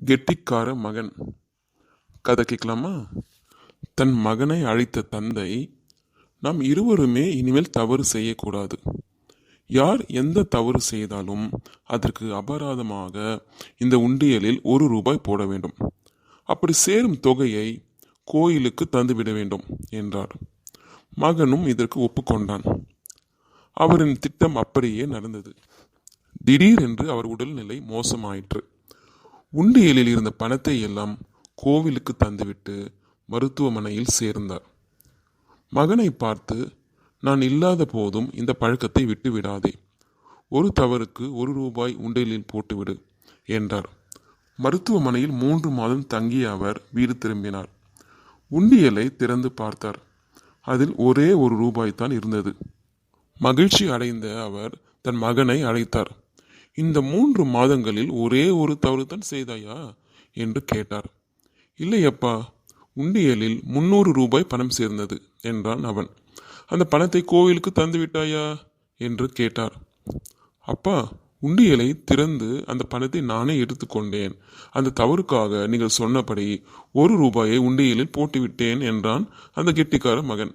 கெட்டிக்கார மகன். கதை கேட்கலாமா? தன் மகனை அழைத்த தந்தை, நாம் இருவருமே இனிமேல் தவறு செய்யக்கூடாது. யார் எந்த தவறு செய்தாலும் அதற்கு அபராதமாக இந்த உண்டியலில் ₹1 போட வேண்டும். அப்படி சேரும் தொகையை கோயிலுக்கு தந்துவிட வேண்டும் என்றார். மகனும் இதற்கு ஒப்புக்கொண்டான். அவரின் திட்டம் அப்படியே நடந்தது. திடீரென்று அவர் உடல்நிலை மோசமாயிற்று. உண்டியலில் இருந்த பணத்தை எல்லாம் கோவிலுக்கு தந்துவிட்டு மருத்துவமனையில் சேர்ந்தார். மகனை பார்த்து, நான் இல்லாத போதும் இந்த பழக்கத்தை விட்டு விடாதே. ஒரு தவறுக்கு ₹1 உண்டியலில் போட்டுவிடு என்றார். மருத்துவமனையில் 3 மாதம் தங்கிய அவர் வீடு திரும்பினார். உண்டியலை திறந்து பார்த்தார். அதில் ஒரே ₹1 தான் இருந்தது. மகிழ்ச்சி அடைந்த அவர் தன் மகனை அழைத்தார். இந்த 3 மாதங்களில் ஒரே ஒரு தவறு தான் செய்தாயா என்று கேட்டார். இல்லையப்பா, உண்டியலில் ₹300 பணம் சேர்ந்தது என்றான் அவன். அந்த பணத்தை கோவிலுக்கு தந்து விட்டாயா என்று கேட்டார். அப்பா, உண்டியலை திறந்து அந்த பணத்தை நானே எடுத்துக்கொண்டேன். அந்த தவறுக்காக நீங்கள் சொன்னபடி ₹1 உண்டியலில் போட்டுவிட்டேன் என்றான் அந்த கெட்டிக்கார மகன்.